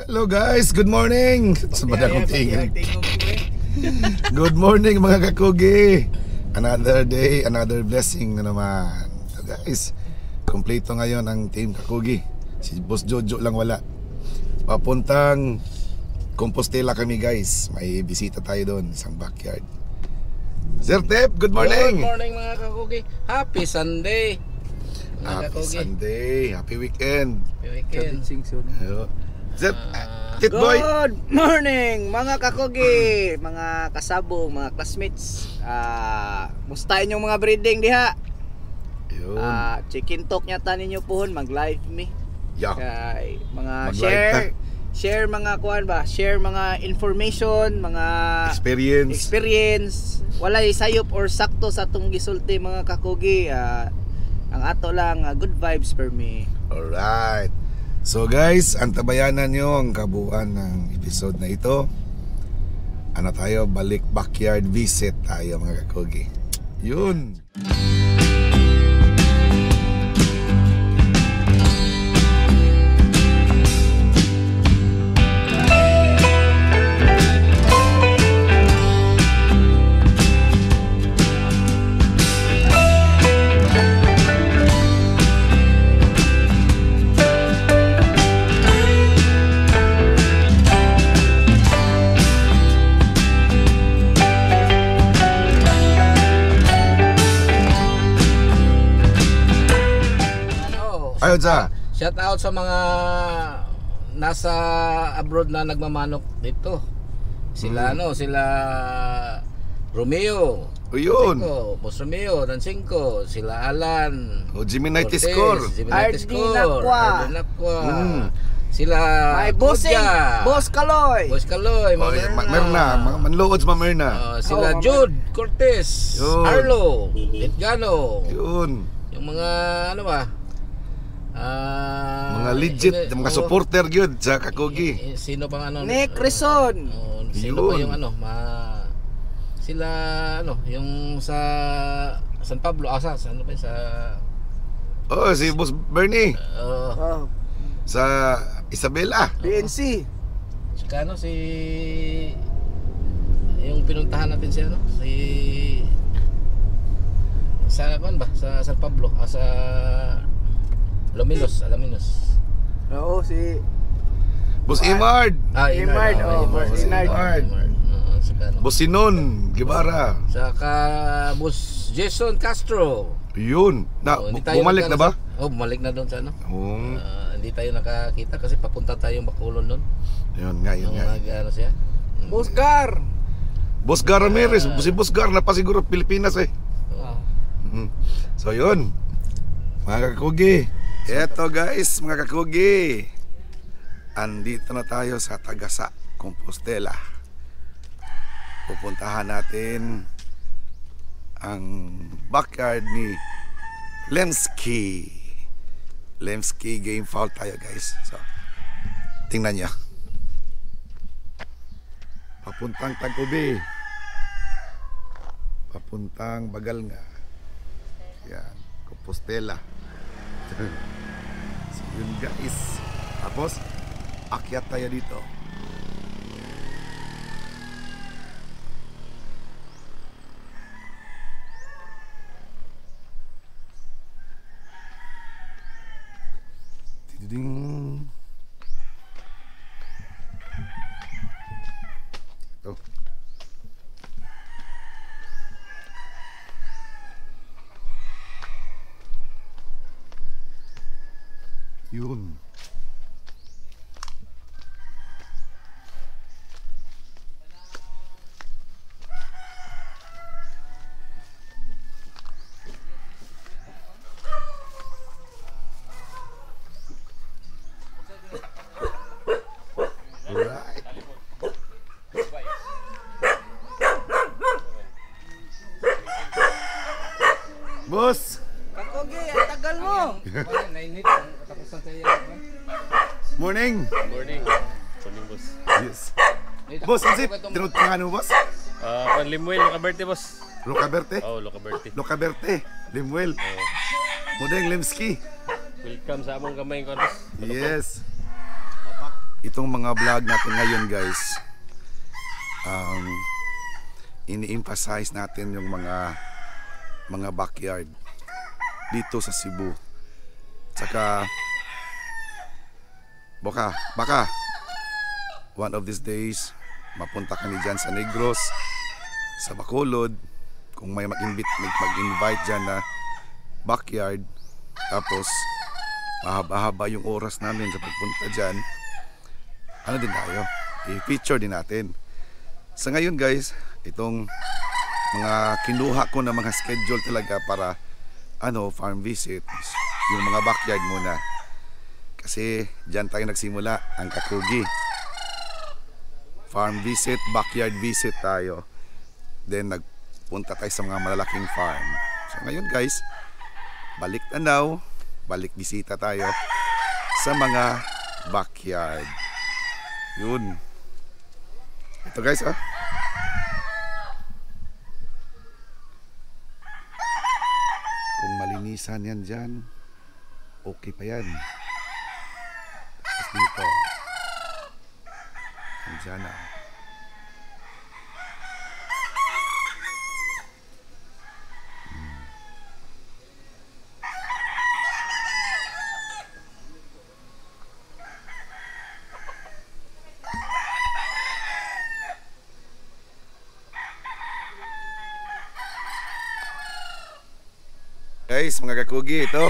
Hello guys, good morning. Good morning mga kakugi. Another day, another blessing na naman. So guys, kompleto ngayon ang team kakugi. Si Boss Jojo lang wala. Papuntang Compostela kami guys. May bisita tayo doon sa backyard. Sir Tep, good morning. Good morning mga kakugi. Happy Sunday. Happy Sunday, happy weekend. Happy weekend. Sir, Tit Boy. Good morning mga kakugi, mga kasabong, mga classmates. Mustahin yung mga breeding diha. Yun. Chicken talk nyata ninyo pohon, mag-live me. Yeah. Kay mga Mag-live share mga kuan ba, share mga information, mga experience. Walay sayop or sakto sa atong gisulti mga kakugi. Ang ato lang good vibes for me. Alright. So guys, antabayanan nyo ang kabuuan ng episode na ito. Ano tayo, balik backyard visit tayo mga kakugi. Yun. Ayun sa Shout out sa mga nasa abroad na nagmamanok dito. Sila sila Romeo. Yun. Boss Romeo, Dancinco, sila Alan. Jimmy Night Score. Ardi Nakwa. Sila My bossing, Boss Kaloy. Boss Kaloy, Merna, manluod sa Merna. Sila Jude Cortez, Yun. Arlo, Edgano. Yun. Yung mga ano ba? Mga legit, mga supporter yun sa kakugi. Sino pang ano? Nick Rison. Sino pa yung ano? Sila ano, yung sa San Pablo, sa ano pa sa si Boss Bernie. Sa Isabela. BNC. Saka ano si yung pinuntahan natin si ano? Sa ano ba? Sa San Pablo, sa Alaminos. Oo, si Boss Imard. Imard, Boss Imard. Boss Sinon Guevara. Saka Boss Jason Castro. Yun. Bumalik na ba? Bumalik na doon sa ano. Hindi tayo nakakita kasi papunta tayong Bacolod doon. Yun nga. Ano siya? Boss Gar. Boss Gar Ramirez. Si Boss Gar na pa siguro Pilipinas eh. So yun. Mga kakugi. Eto guys, mga kakugi. Andito na tayo sa Tagasa, Compostela. Pupuntahan natin ang backyard ni Lemsky. Lemsky game foul tayo guys. So, tingnan niya. Papuntang Tagubli. Papuntang Bagalnga. Yan, Compostela. So yun guys. Tapos akyat tayo dito. Tiding. Ito. Yun. Alright. Boss. Kakugi, ang tagal mo. Morning. Morning, boss. Yes. Boss, kasi tinutulungan mo, boss? Limuel, Locaberte, boss. Locaberte? Locaberte. Locaberte, Limuel. Mudeng Lemsky. Welcome sa among gamay ko, boss. Yes. itong mga vlog natin ngayon guys, ini-emphasize natin yung mga backyard dito sa Cebu. Tsaka baka one of these days mapunta kami dyan sa Negros, sa Bacolod, kung may mag-invite dyan na backyard. Tapos mahaba-haba yung oras namin sa pagpunta dyan, ano din tayo, i-feature din natin. Sa ngayon guys, itong mga kinuha ko na mga schedule talaga para farm visit, yung mga backyard muna. Kasi dyan tayo nagsimula, ang Kakugi. Farm visit, backyard visit tayo. Then nagpunta tayo sa mga malalaking farm. So ngayon guys, balik tanaw, balik bisita tayo sa mga backyard. Yun. Ito guys, kung malinisan yan dyan, okay pa yan. Tapos dito, andyan na. Guys, mga Kakugi, ito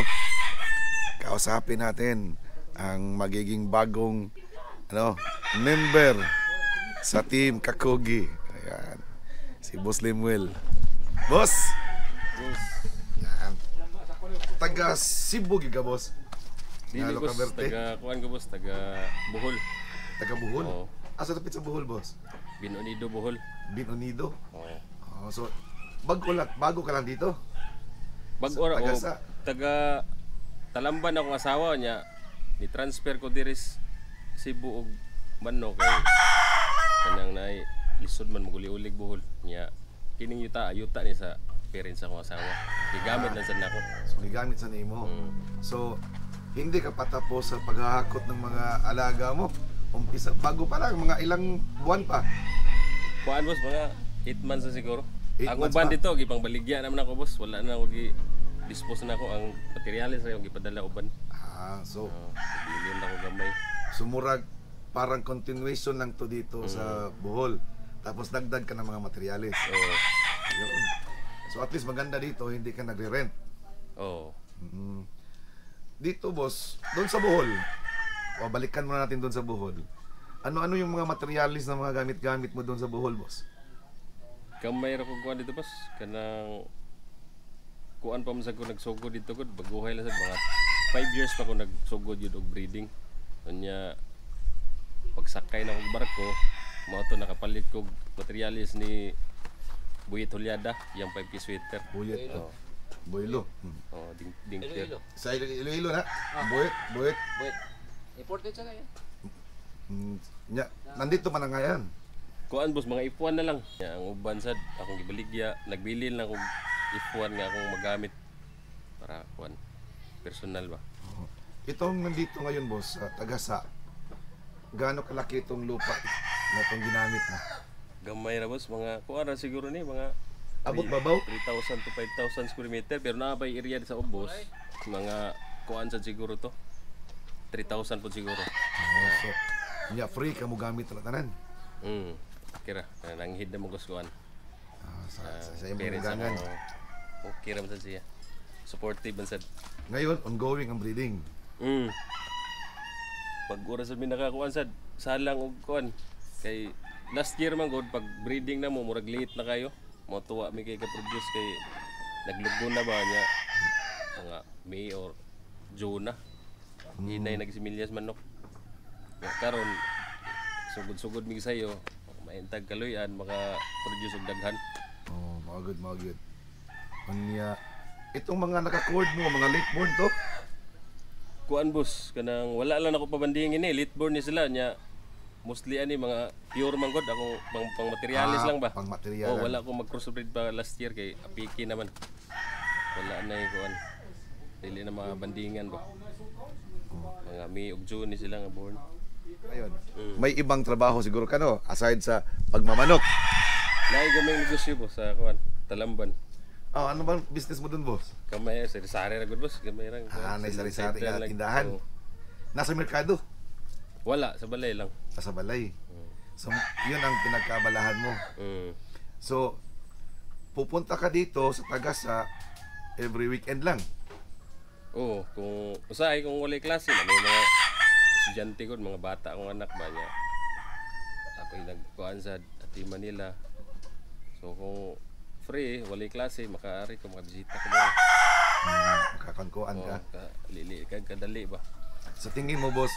kausapin natin ang magiging bagong member sa team Kakugi. Ayan, si Boss Limuel. Boss! Yan. Taga Cebu ka, boss? Dili Nalo boss, ka, Berte? taga kuan ko boss, taga Bohol. Taga Bohol? Oo. Asa tapit sa Bohol, boss? Binonido Bohol. Binonido? Oo. So, bago ka lang dito? Bag-ora Taga o sa? taga Talamban akong asawa niya. Ni-transfer ko diris Cebu og Manno kay kanang nay lisod man maguli-ulig Bohol niya. Kining yuta ni sa parents akong asawa. Gigamit na sad nako. So, nigamit sa nimo. So, hindi ka patapos sa paghahakot ng mga alaga mo. Umpisa, bago pa lang, mga ilang buwan pa. Kuan boss mga 8 months na siguro. 8 Ang months uban pa. dito gipang baligya naman ako boss. Wala na ako dispose na ako ang materials ra yung gipadala uban. So, Bilin na ako gamay. sumurag parang continuation lang to dito sa Bohol. Tapos dagdag ka ng mga materyales. Oo. Yun. So at least maganda dito, hindi ka nagre-rent. Oo. Dito boss, doon sa Bohol, balikan muna natin doon sa Bohol. Ano-ano yung mga materialis na mga gamit-gamit mo doon sa Bohol, boss? Gamay ra kog kuan dito boss. Kanang kuan pa man sa ko nagsugod dito gud baguhay lang sa mga 5 years pa ko nagsugod yun og breeding. Unya pagsakay na og barko, mao to nakapalit kog materialis ni Buyit Hulyada, yung 5 sweater. Buyet. Oo. Boylo. Oh, dingter. Sa Iloilo na? Buyet. Wait. Imported siya kaya? Nandito man na nga yan. Kuan boss mga ipuan na lang. Ya, ang uban sad akong gibaligya, nagbilin lang og ipuan nga akong magamit para kuan personal ba. Itong nandito ngayon, boss, taga-sa, gaano kalaki itong lupa na itong ginamit na? Gamay ra boss, mga kuan ra siguro ni mga Abot babaw? 3,000 to 5,000 square meter pero naabay area sa ubos mga kuan sad siguro to 3,000 po siguro. So, free ka mo gamit na tanan. Kira nanghid na mo kuan. Sa iyong Parents mga gangan. Okay ra man sad siya. Supportive man sad. Ngayon, ongoing ang breeding. Pag oras sa nakakuan sad salang og kuan kay last year man god pag breeding na mo murag late na kayo. Mo tuwa mi kay ka-produce kay naglugo na ba niya mga May or June na. Hinay nagsimilyas manok. Ya karon sugod-sugod mi sayo maintag kaloyan maka-produce og daghan. Mga good. Unya, itong mga naka-cord mo, mga late born to? Kuan boss kanang wala lang ako pabandingin late born ni sila nya mostly ani mga pure man god ako pang materialis lang ba. Pang materialan. Wala ko mag crossbreed pa last year kay apiki naman. Wala na kuan. Dili na mga bandingan ba. Mga May ug June ni sila nga born. Ayun. May ibang trabaho siguro ka, no? Aside sa pagmamanok. Naigamay negosyo boss sa kuan, Talamban. Ano bang business mo dun, boss? Kamay sari-sari ra gud boss, gamay ra. May sari-sari ka lang. tindahan. Oo. Nasa merkado. Wala sa balay lang. Sa balay. So, yun ang pinagkabalahan mo. Mm. So, pupunta ka dito sa Tagasa every weekend lang. Oo, kung usahay kung wala klase na may mga estudyante ko, mga bata akong anak ba niya. Ako yung nagkuhan sa Ati Manila. So kung free, wala klase, makaari ko makabisita ko ba. Makakankuan ka. Lili ka kadali ba. Sa tingin mo, boss,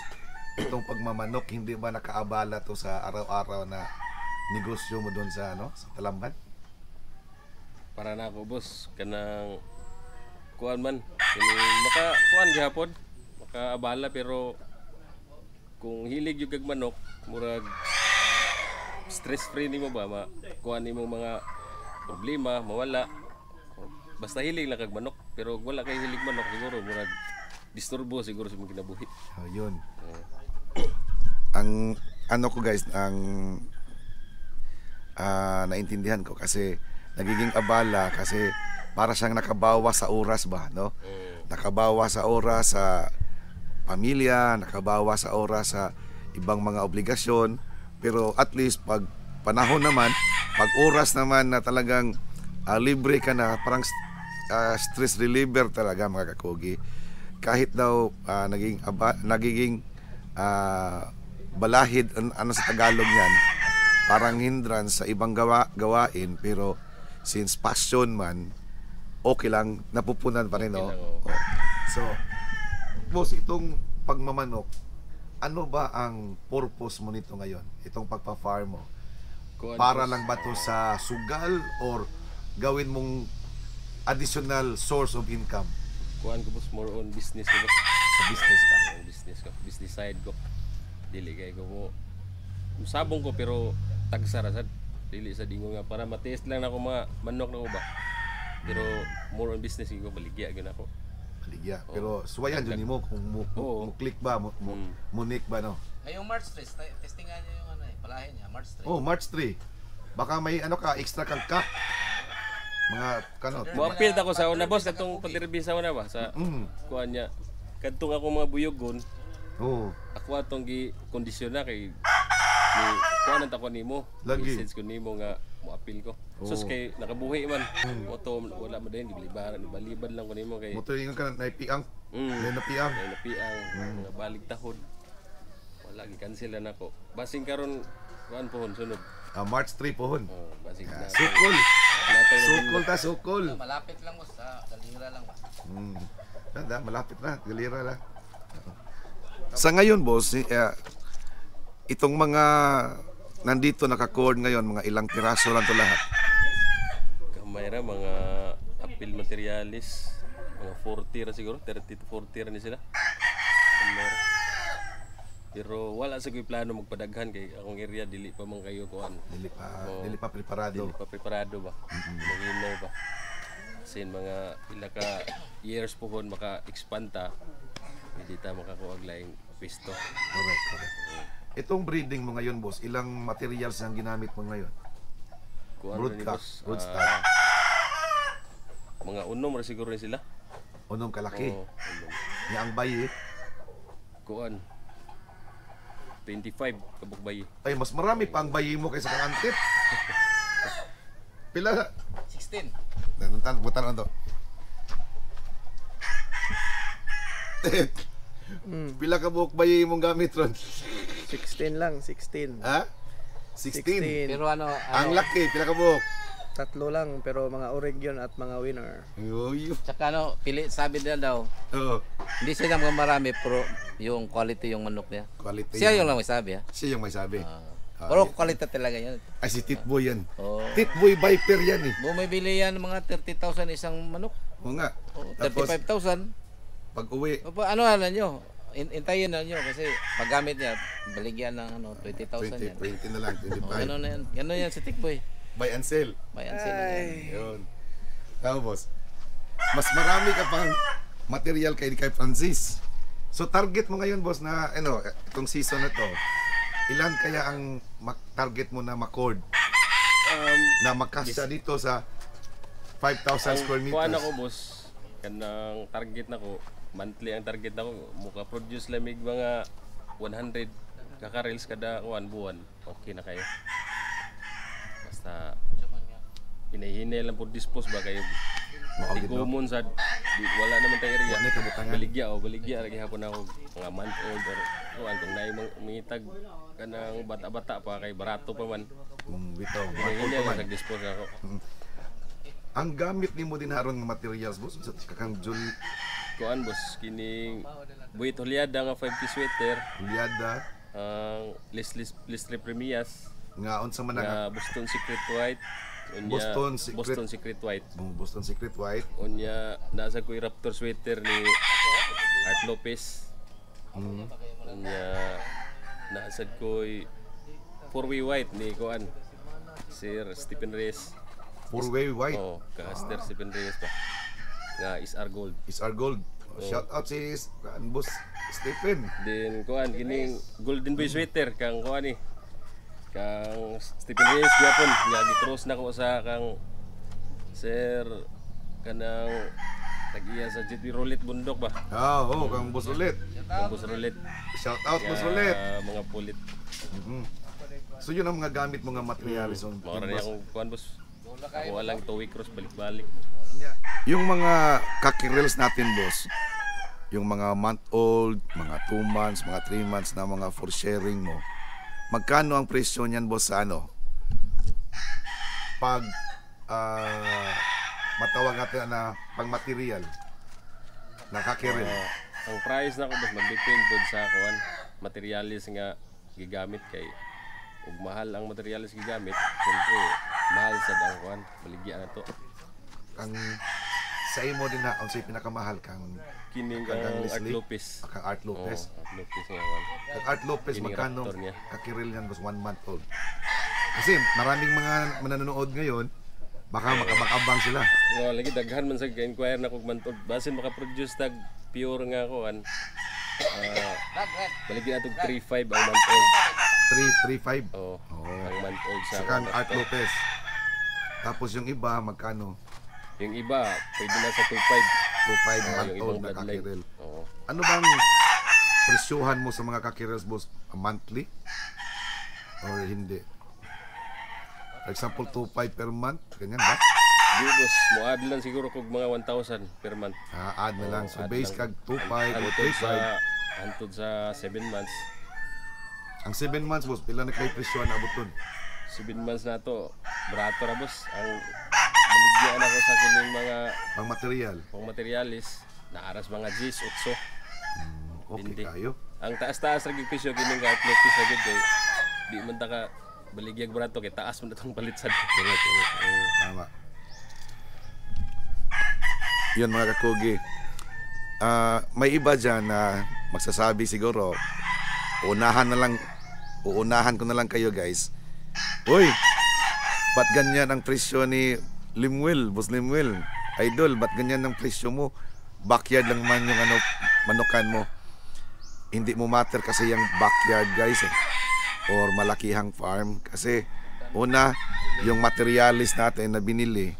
itong pagmamanok, hindi ba nakaabala to sa araw-araw na negosyo mo doon sa sa Talamban? Para na ako boss, kanang kuan man. Kini maka kuan gihapon, makaabala pero kung hilig yung kag manok, murag stress free nimo ba kuan nimo mga problema mawala. Basta hilig lang kag manok, pero kung wala kay hilig manok siguro murag disturbo siguro sa mga kinabuhi. Yun. Ang ano ko guys, ang naintindihan ko kasi nagiging abala kasi para siyang nakabawas sa oras ba, no? Nakabawas sa oras sa pamilya, nakabawas sa oras sa ibang mga obligasyon, pero at least pag panahon naman, pag oras naman na talagang libre ka na, parang stress reliever talaga mga kakugi. Kahit daw nagiging balahid ano sa Tagalog yan, parang hindrance sa ibang gawain, pero since passion man, okay lang, napupunan pa rin, no? So, boss, itong pagmamanok, ano ba ang purpose mo nito ngayon? Itong pagpa-farm mo? Para lang ba to sa sugal or gawin mong additional source of income? Kuan ko boss, more on business ko boss. Sa business ka? Business ko, business side ko. Dili kay ko mo sabong ko pero tagsara sad. Dili sa dingo nga para ma-test lang ako mga manok na ko ba. Pero more on business ko, baligya gyud ako. Baligya. Pero suwayan dyan mo kung mo click ba, mo nick ba, no? Ay, yung March 3, testingan niya yung palahin niya, March 3. Oh, March 3. Baka may extra kang cup. Mga kanot. Mo appeal ako sa una boss katong pagdirbi sa una ba sa kuan niya. Kadtong ako mga buyogon. Oh. Ako atong gi kondisyon na kay ni kuan ta ko nimo. Message ko nimo nga mo appeal ko. Sus kay nakabuhi man. Moto wala mo din giblibaran, balibad lang ko nimo kay. Moto ingon ka na piang. Napiang. Napiang mga balig tahod. Wala gi cancel na ako. Basing karon kuan pohon sunod. March 3 pohon. Basing na. Sukol. Sukol. Malapit lang mo sa Galira lang ba? Malapit na, Galira lang. Sa ngayon, boss, itong mga nandito naka-cord ngayon, mga ilang piraso lang to lahat? Kamay ra mga appeal materialis, mga 40 ra siguro, 30 to 40 ra ni sila. Pero wala sa ko'y plano magpadaghan kay akong area dili pa man kayo kuan. Dili pa preparado. Dili pa preparado ba. Magino ba. Sin mga pila ka years po kon maka-expand ta. Hindi ta makakuha laing pisto. Correct. Itong breeding mo ngayon, boss, ilang materials ang ginamit mo ngayon? Broodstock. Mga unom ra siguro ni sila. Unom kalaki. Unom. Ni ang bayi. Kuan 25 kabuk bayi. Ay, mas marami pa ang bayi mo kaysa kang antip. Pila? 16. Butan to. Pila ka buhok bayi mong gamit ron? 16 lang, 16. Ha? 16. Pero Ang laki, pila ka buhok? 3 lang, pero mga oregyon at mga winner. Tsaka pili sabi nila daw, hindi sila mga marami pero yung quality yung manok niya. Quality. Siya yung lang may sabi ha. Siya yung may sabi. Pero quality talaga yan. Ay, si Titboy yan. Oh. Titboy Viper yan eh. Bumibili yan mga 30,000 isang manok. Oo nga. 35,000. Pag uwi, Ano nyo? Intayin na nyo kasi paggamit niya, baligyan ng 20,000 yan. 20 na lang, 25. Ano na yan? Ano yan si Tikboy? Buy and sell. Bayan sila yan. Yun. Tapos, mas marami ka pang material kay Francis. So target mo ngayon boss na ano, itong season na to, ilan kaya ang target mo na macord na makasya dito sa 5,000 square meters? Kuan ako boss, kanang target nako, monthly ang target nako, muka produce lamig mga 100 kaka-reels kada buwan. Okay na kayo. Basta hinay-hinay lang po dispose ba kayo. Di common sa wala naman tayong area. Wala kabutangan. Baligya lagi hapon ako mga month old or kuan kung naay mangitag kanang bata-bata pa kay barato pa man. Bitaw, Hinay lang dispose ako. ang gamit nimo din haron nga materials boss sa kakang jul Kuan boss, kining buhit hulyada nga 5K sweater, liada ang Listre Premias, nga unsa man nga nga Boston Secret White, unya Boston Secret- Boston Secret White, Boston Secret White. unya nasa ko'y Raptor sweater ni Art Lopez, unya nasa ko'y 4-way white ni Kuan Sir Stephen Reyes. Four-way white. Oh, Sir Stephen Reyes pa. Nga is our gold. Is our gold. Shout out si boss Stephen. Then kuan kining Golden Boy sweater kang kuan ni kang Stephen Reyes gyapon nga gi-cross na ko sa kang Sir kanang tagiya sa GT Roulette bundok ba. Kang boss ulit. Kang Boss Roulette. Shout out boss Nga ulit. mga pulit. So yun ang mga gamit mo nga materials on. Mao ra ni akong kuan boss. Ako lang 2 week cross balik-balik. Yung mga kakirels natin boss, yung mga month old, mga 2 months, mga 3 months na mga for sharing mo, magkano ang presyo niyan boss sa ano? Pag matawag natin na pang material na kakirel. Ang price na ko boss magdepend pod sa kuan materialis nga gigamit kay ug mahal ang materialis gigamit, siyempre mahal sad ang kuan baligya na to. Ang sa imo din na ang say pinakamahal kang Kining Kang Art Leslie? Lopez. kang Art Lopez. Art Lopez nga kuan. Kang Art Lopez Kining magkano Raptor niya. kakirel niyan boss 1 month old? Kasi maraming mga mananood ngayon baka makabang sila. Nga lagi daghan man sa inquire na kog mantod basin maka-produce tag pure nga kuan. Baligya atog 3.5 ang month old. 335. Oh, ang month old sa Sa kang kuan. Art Lopez. Tapos yung iba magkano? Yung iba pwede na sa 2.5. 25 month Yung old ibang na bloodline. kakirel. Oo. Ano bang presyohan mo sa mga kakirels boss? Monthly? Or hindi? For example, 2.5 per month? Ganyan ba? Di boss, mo-add lang siguro kog mga 1,000 per month. Add na lang. So Add base lang. kag 2.5 o Antod 3.5. antod sa 7 months. Ang 7 months boss, pila na kay presyohan na abuton? 7 months na to, barato ra boss. Ang baligyan ako sa kining mga Ang material. pang materialis na aras mga G's, 8. Okay Hindi. kayo. Ang taas-taas ra gyud presyo kining ka Lopez sa gyud kay di man ta ka baligyag barato kay taas man itong palit sad. Tama. Yun mga kakugi. May iba dyan na magsasabi siguro, uunahan ko na lang kayo guys. Uy, ba't ganyan ang presyo ni Limwil, Boss Limwil? Idol, ba't ganyan ang presyo mo? Backyard lang man yung manukan mo. Hindi mo matter kasi yung backyard guys or malakihang farm. Kasi una, yung materialis natin na binili,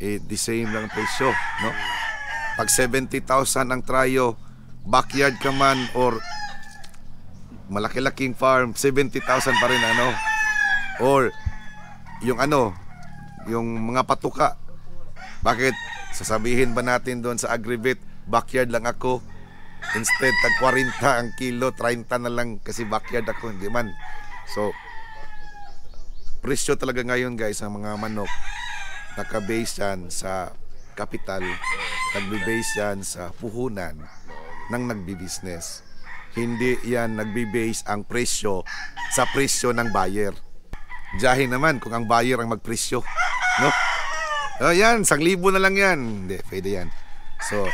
the same lang presyo, no? Pag 70,000 ang trayo, backyard ka man or malaki-laking farm, 70,000 pa rin ano. Or yung mga patuka. Bakit sasabihin ba natin doon sa Agribit, backyard lang ako, instead tag 40 ang kilo, 30 na lang kasi backyard ako, hindi man. So presyo talaga ngayon guys ang mga manok, naka-base yan sa kapital, nagbe-base yan sa puhunan ng nagbi-business. Hindi yan nagbe-base ang presyo sa presyo ng buyer. Diyahin naman kung ang buyer ang magpresyo, no? Yan, 1,000 na lang yan. Hindi, pwede yan. So,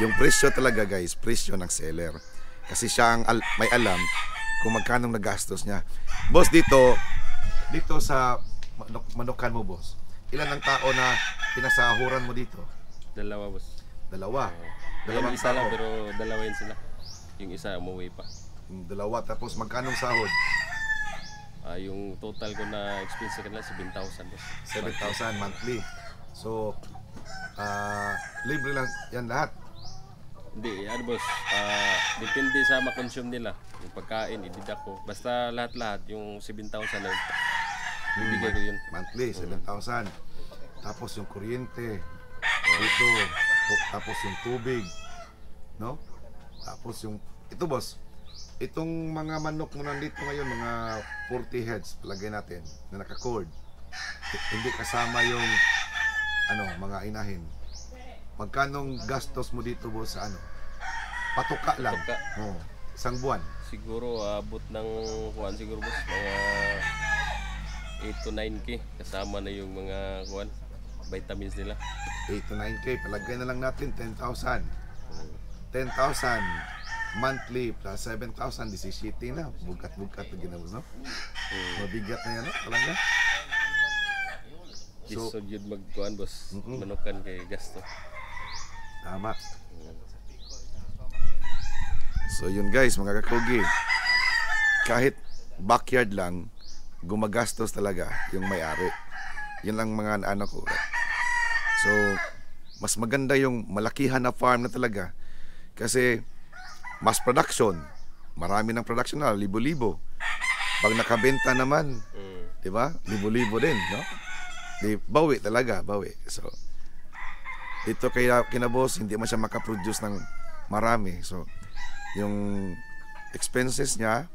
yung presyo talaga guys, presyo ng seller. Kasi siya ang may alam kung magkano nagastos niya. Boss, dito sa manukan mo, boss, ilan ang tao na pinasahuran mo dito? Dalawa boss. Dalawa. Dalawang Dalawang isa lang tao. pero dalawa yun sila. yung isa umuwi pa. Yung dalawa, tapos magkanong sahod? Yung total ko na expense sa kanila 7,000 boss. 7,000 monthly. So, libre lang yan lahat. Hindi, ano boss, depende sa ma-consume nila. Yung pagkain, i-deduct ko. Basta lahat-lahat, yung 7,000 na yun. Bibigay ko yun. Monthly, 7,000. Tapos yung kuryente, dito, tapos yung tubig, no? Tapos yung, ito boss, itong mga manok mo nandito ngayon, mga 40 heads, palagay natin, na naka-cord. Hindi kasama yung, mga inahin. Magkanong gastos mo dito boss sa Patuka lang. Patuka. Oh, isang buwan. Siguro, abot ng, kuhan siguro boss, mga 8 to 9K. Kasama na yung mga, kuhan, vitamins nila. 8 to 9K, palagay na lang natin 10,000. 10,000 monthly plus 7,000, 17 na. Bugat-bugat na ginawos, no? Mabigat na yan, no? Talaga. So, yun magkuhan boss, manukan kay gasto. Tama. So yun guys, mga kakugi, kahit backyard lang, gumagastos talaga yung may-ari. Yun lang mga anak ko. So, mas maganda yung malakihan na farm na talaga. Kasi, mas production. Marami ng production na, libo-libo. Pag nakabenta naman, di ba? Libo-libo din, no? Di, bawi talaga, bawi. So, dito kina boss, hindi man siya makaproduce ng marami. So, yung expenses niya,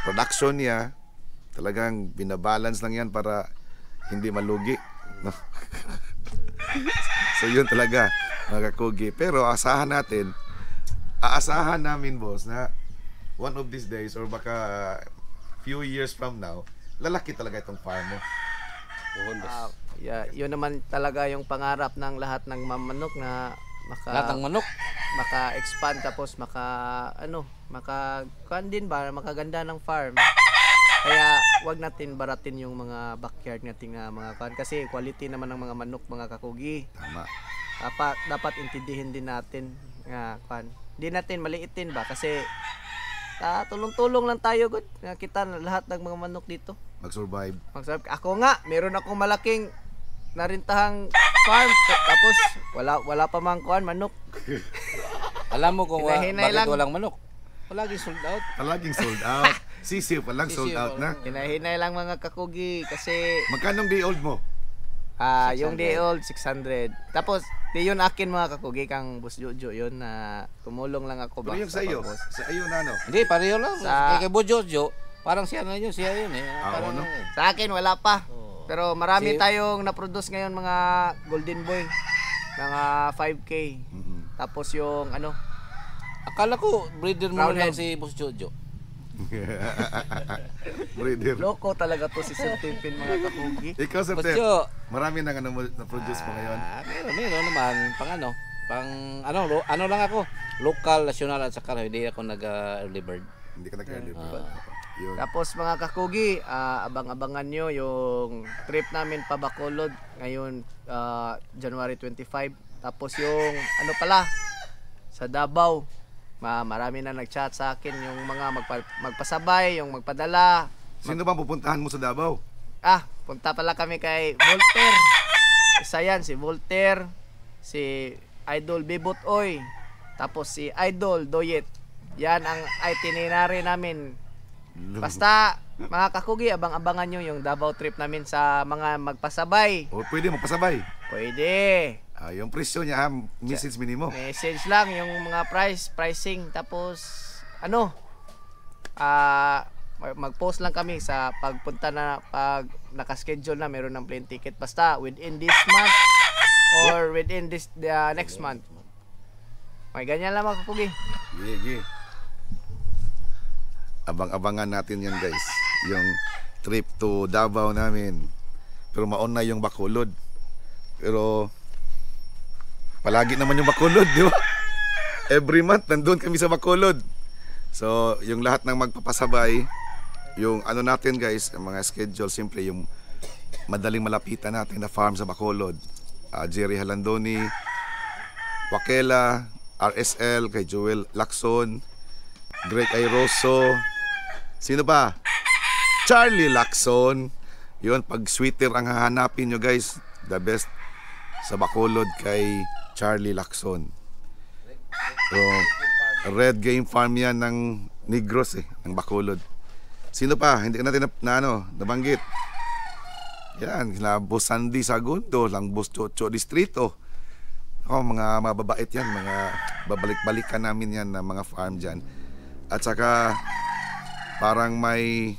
production niya, talagang binabalance lang yan para hindi malugi, no? So yun talaga, mga kakugi. Pero aasahan namin boss na one of these days or baka few years from now, lalaki talaga itong farm mo. Yun naman talaga yung pangarap ng lahat ng mamanok na Lahat ng manok. maka-expand tapos maka-kuan din ba, makaganda ng farm. Kaya wag natin baratin yung mga backyard nating mga kuan kasi quality naman ng mga manok, mga kakugi. Tama. Dapat intindihin din natin nga kuan. Hindi natin maliitin ba kasi tulong-tulong lang tayo good. Kita lahat ng mga manok dito. Mag-survive. Ako nga, meron akong malaking narintahang farm tapos wala pa mang kuan manok. Alam mo kung Hinahinay bakit lang. walang manok? Palagi sold out. Palaging sold out. Sisiw pa lang sold out na. Hinahinay lang mga kakugi kasi Magkanong day old mo? yung day old 600. Tapos di yun akin mga kakugi kang Boss Jojo yun na tumulong lang ako Pero yung sa iyo, pag-boss. sa iyo na Hindi, pareho lang. Sa- Kay Bojojo, parang siya na yun, siya yun eh. Parang no? Sa akin wala pa. Pero marami Si- tayong na-produce ngayon mga Golden Boy. Mga 5K. Tapos yung Akala ko, breeder mo Brown lang head. si Boss Jojo. Breeder. loko talaga to si Sir Timpin mga kakugi. Ikaw sa Boss Jo, marami nang na-produce mo ngayon. meron naman. Ano lang ako. Local, national at saka hindi ako nag-early bird. Hindi ka nag-deliver. Yun. Tapos mga kakugi, abang-abangan nyo yung trip namin pa Bacolod ngayon January 25. Tapos yung sa Davao, marami na nag-chat sa akin yung mga magpasabay, yung magpadala. Sino bang pupuntahan mo sa Davao? Punta pala kami kay Voltaire. Isa yan, si Voltaire, si Idol Bibot Oy, tapos si Idol Doyet. Yan ang itinerary namin. Basta mga kakugi, abang-abangan nyo yung Davao trip namin sa mga magpasabay. O pwede mo pasabay. Pwede. Yung presyo niya, message minimo. Message lang yung mga pricing. Tapos mag-post lang kami sa pagpunta na pag naka-schedule na meron ng plane ticket. Basta within this month or within this next month. May ganyan lang mga kakugi. Gigi. Abang-abangan natin yan guys. Yung trip to Davao namin. Pero maon na yung Bacolod. Pero palagi naman yung Bacolod, di ba? Every month nandun kami sa Bacolod. So, yung lahat ng magpapasabay, yung natin guys, ang mga schedule, simple yung madaling malapitan natin na farm sa Bacolod. Jerry Halandoni, Wakela, RSL, kay Joel Lacson, Greg Airoso. Sino pa? Charlie Lacson. Yun, pag sweeter ang hahanapin nyo guys, the best sa Bacolod kay Charlie Lacson. So, Red Game Farm yan ng Negros ng Bacolod. Sino pa? Hindi natin nabanggit. Yan, sila Boss Sandy Sagundo, lang Boss Chocho Distrito. Mga mababait yan, mga babalik-balikan namin yan na mga farm dyan. At saka parang may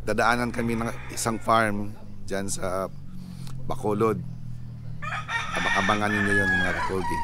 dadaanan kami ng isang farm dyan sa Bacolod. Abangan ninyo yun mga kakogi.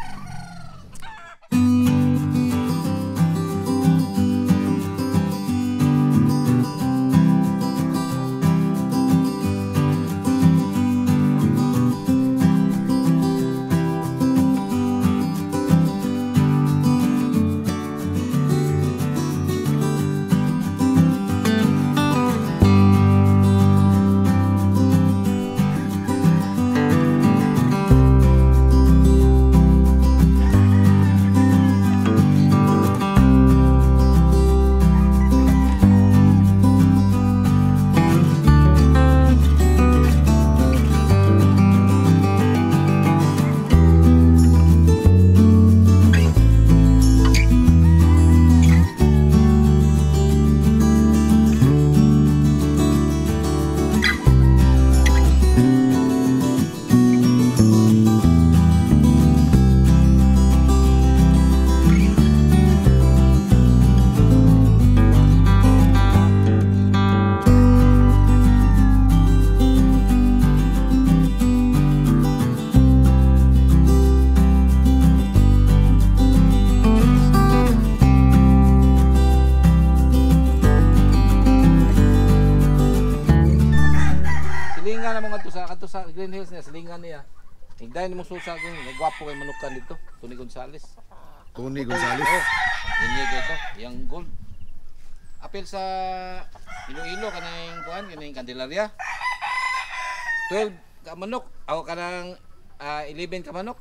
Sa Green Hills niya, silingan niya. Higdayan mo susa kung nagwapo kay manukan dito, Tony Gonzales. Tony Gonzales. Hindi ito, yung gold. Apil sa Iloilo kanang kuan, kanang Candelaria. 12 ka manok, ako kanang 11 ka manok.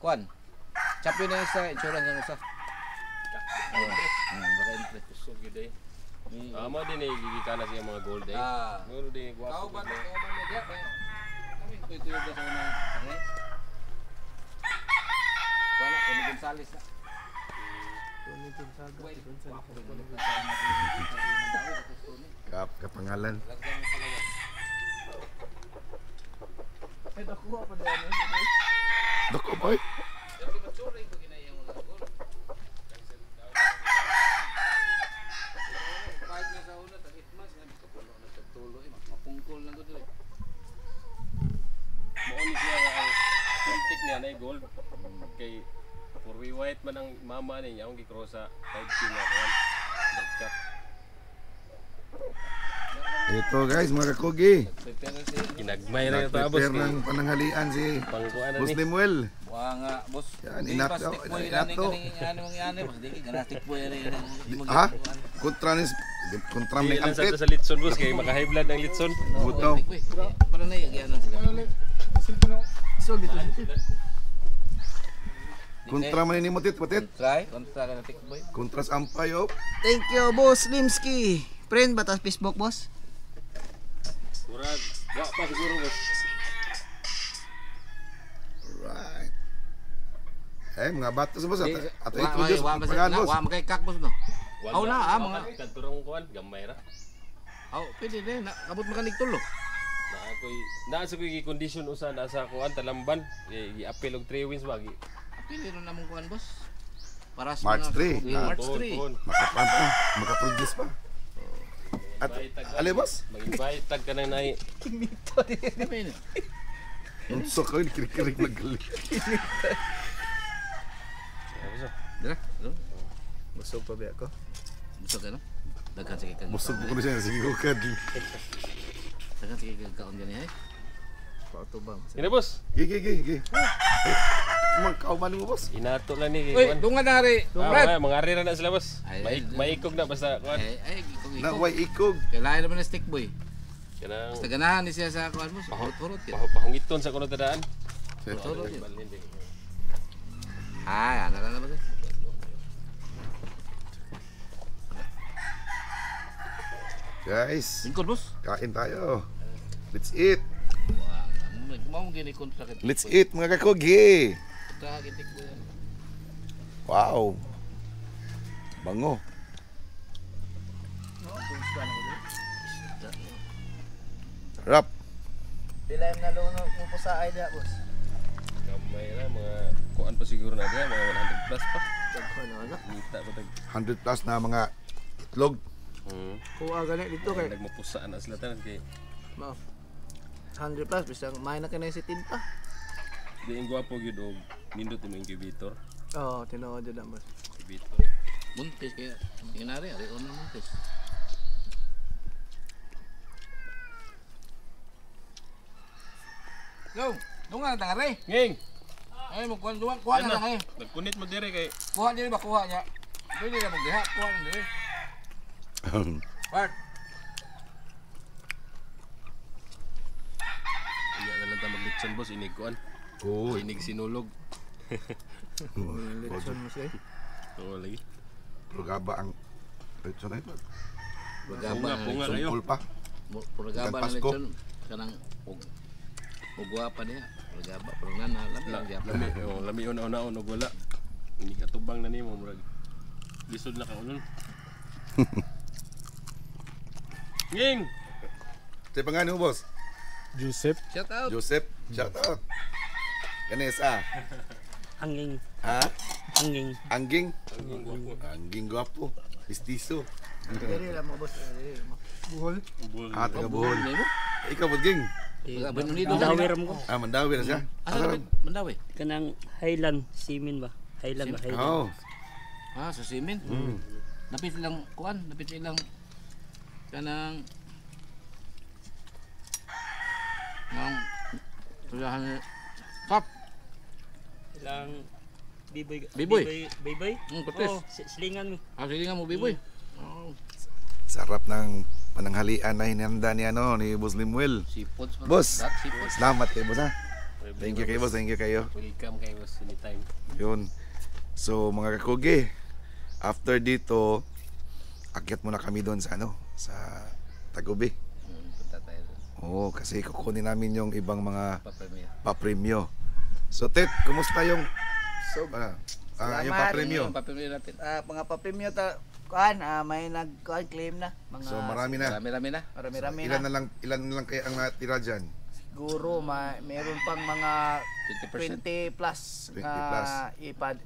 Kuan. Champion na sa insurance ng usa. Baka interest kusog yun eh. Amo din gigikana siya mga gold eh. Gold din gwapo. Kauban mo diya kami tuyod sa una sange. Wala Tony Gonzales na. Tony Gonzales. Kapangalan. Ay, nakuha pa dyan. Dako boy. Moon siya ang contact niya na gold. Kay Purwi White man ang mama niya, ang gikrosa 5K na kuan. Nagkat. Ito guys, mga kakogi. Ginagmay na ito boss. Prepare ng pananghalian si Pangkuan na Boss ni. Lemuel. Wah nga, boss. Yan, Di inap pa daw, stick boy inap ani daw. kaning mangyani boss. Di ka stick boy ani. Ha? Kontra Hindi ng lang ampit. sa litson boss kay maka-high blood ang litson. Butaw. Para na yung ano sila. So, dito. Kontra man ni Mutit, Mutit. Try, kontra ka na stick boy. Kontra sa ampay, oh. Thank you, Boss Limski. Friend ba ta Facebook, boss? Murag, wa pa siguro boss. Alright. Mga batas boss. Ato Wa introduce wa ang pangalan boss. wa magay kak boss no. Aw na mga kanturong kuan gamay ra. aw pwede din abot makanig tulo. Naa sa koy condition usa na sa kuan talamban. Gi-appeal og 3 wins ba gi. Pili ron namong kuan boss. Para sa March 3. March 3. Makaproduce pa. At ali boss. Mag-invite tag ka nang nai. Unsa ko kirik-kirik magaling. Dira. Busog pa ba ako? Busog ka no? Daghan sige kag. Busog ko na siya sige ko kad. Daghan sige kag kaon gani ay. Pauto ba? Ina boss. Gi. Magkauman mo boss. Inato lang ni Uy, kuan. dungan na ri. Mga arira na sila boss. Ay, Maikog na basta kuan. Ay, Na way ikog. kailangan naman na stick boy. Kanang Basta ganahan ni siya sa kuan boss. Hurot ka. pahangiton sa kuno tadaan. Hurot yun. Balhin din. Ay, ano ka Guys, Lingkod, boss. kain tayo. Let's eat. Mau gini kontra kita. Let's eat mga kakugi. Kagitik ko yan. Wow. Bango. Sarap. Pila yung nalunod mo po sa idea, boss? Kamay na, mga kuan pa siguro na dia, mga 100 plus pa. Daghan na. Nita pa tag. 100 plus na mga itlog. Kuha gani dito kay Nagmapusaan na sila tanan kay mao. 100 plus bisang may na kanay si tinta. di ang gwapo gyud og nindot imong incubator. Oo, tinuod jud ang boss. Incubator. Muntis kaya. Tingnan ari ono muntis. Go. Dungan tang ari. Nging. Ay mo kuha na lang eh. Nagkunit mo dire kay Kuha diri ba kuha niya. Dili na magdiha, kuha na diri. Part. iya na lang ta maglitson boss inig kuan. Uy. Inig sinulog. Lechon mo siya. Oo lagi. Purgaba ang lechon na ito. Purgaba Punga kayo. Sumpul pa. Purgaba na Pasko. lechon kanang ugwa pa niya. Purgaba pero nana lang gyapon. Lami, oh, lami una-una og wala. Inig atubang na nimo murag. Lisod na ka unon. Nging. Sa pangalan mo, boss? Joseph Shout out. Joseph. Shout out. Ganesa. Anging Ha? Anging Angging. Angging gwapo. Pistiso. Diri lang mo boss. Diri mo. Buhol. Ah, taga Bohol. Nemo. Ikaw, Budging. Purgaba no nido. Dawir mo ko Mandawi na siya. Asa dapat mandawi? kanang Highland Simin ba Highland ba Highland Oo. Ah, sa simen. Napit silang kuan, napit silang kanang tulahan kap. ilang biboy Biboy? biboy Putis. oh silingan mo Ah, sige nga mo biboy. Oh, Sarap ng pananghalian na hinanda ni ni Boss Limuel. seafoods. Boss. Seafoods. Salamat kay boss ha. Thank you kay boss, thank you kayo. Welcome kay boss anytime. Yun. So mga kakugi, after dito, akyat muna kami doon sa sa Tagubi. Punta tayo doon. Oo, kasi kukunin namin yung ibang mga Pa-premiere. pa-premyo. So Tet, kumusta yung So, yung Salamat. pa-premyo? Yung pa-premiere natin. mga pa-premium ta kuan, may claim na mga So marami na. Marami-rami na. marami-rami Ilan na. na lang kaya ang natira dyan? Siguro meron pang mga 20%. 20 plus 20 plus.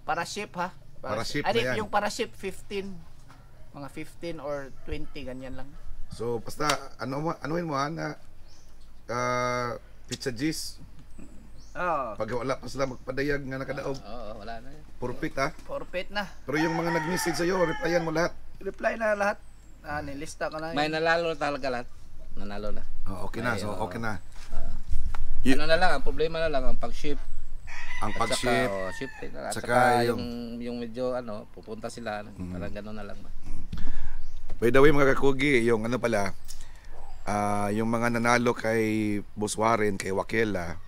para ship ha. Para ship Ay, na yan. yung para ship 15 mga 15 or 20 ganyan lang. So basta anuhin mo na pizza G's Oh, pag wala pa sila magpadayag nga nakadaog. Oo, wala na yan. Perfect ha. forfeit na. Pero yung mga nag-message sa'yo, replyan mo lahat. Reply na lahat. Nilista ko na. May nalalo na talaga lahat. Nanalo na. Oh, okay na. So Ay, okay na. Y- Ano na lang, ang problema na lang, ang pag-ship. Ang At saka, pag-ship. ship din. At Saka saka yung- yung medyo pupunta sila. Parang gano'n na lang ba. By the way mga kakugi, yung pala, yung mga nanalo kay Boss Warren, kay Wakela,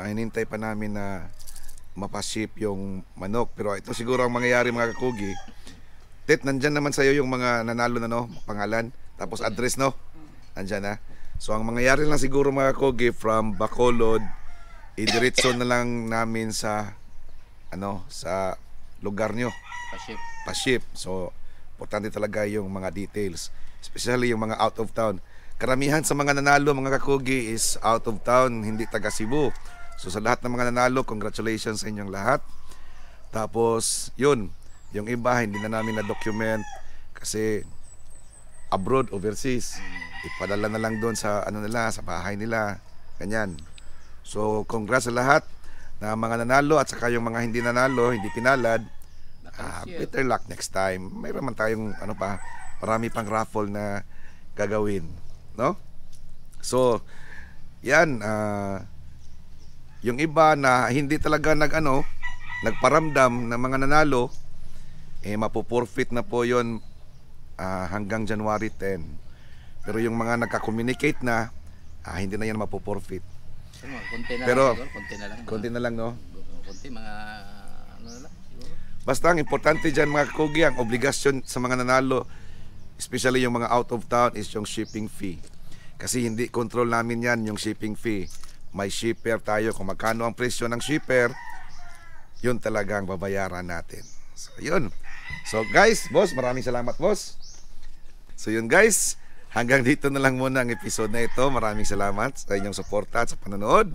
hinintay pa namin na mapaship yung manok. Pero ito siguro ang mangyayari mga kakugi. Tet, nandyan naman sa'yo yung mga nanalo na pangalan. Tapos address nandyan na. So ang mangyayari lang siguro mga kakugi, from Bacolod, idiretso na lang namin sa sa lugar nyo. Pa-ship. Pa-ship. So importante talaga yung mga details, especially yung mga out of town. Karamihan sa mga nanalo mga kakugi is out of town, hindi taga Cebu. So sa lahat ng mga nanalo, congratulations sa inyong lahat. Tapos yun, yung iba hindi na namin na-document kasi abroad, overseas. Ipadala na lang doon sa nila, sa bahay nila. Ganyan. So congrats sa lahat na mga nanalo at saka yung mga hindi nanalo, hindi pinalad. Better luck next time. Mayroon man tayong marami pang raffle na gagawin, no? So, yan yung iba na hindi talaga nagparamdam ng mga nanalo, mapo-forfeit na po 'yon hanggang January 10. Pero yung mga nagka-communicate na, hindi na yan mapo-forfeit. Konti na Pero, lang siguro. Konti na lang. Konti na lang, no? Konti, mga na lang siguro. Basta ang importante dyan mga kakugi, ang obligasyon sa mga nanalo, especially yung mga out of town, is yung shipping fee. Kasi hindi control namin yan, yung shipping fee. May shipper tayo. Kung magkano ang presyo ng shipper, yun talagang babayaran natin. So, yun. So, guys, boss, maraming salamat, boss. So, yun, guys. Hanggang dito na lang muna ang episode na ito. Maraming salamat sa inyong suporta at sa panonood.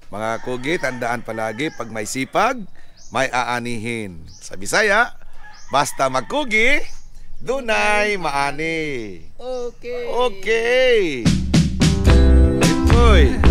Mga kugi, tandaan palagi, pag may sipag, may aanihin. Sa Bisaya, basta magkugi, dunay maani. Okay. Okay. Itoy.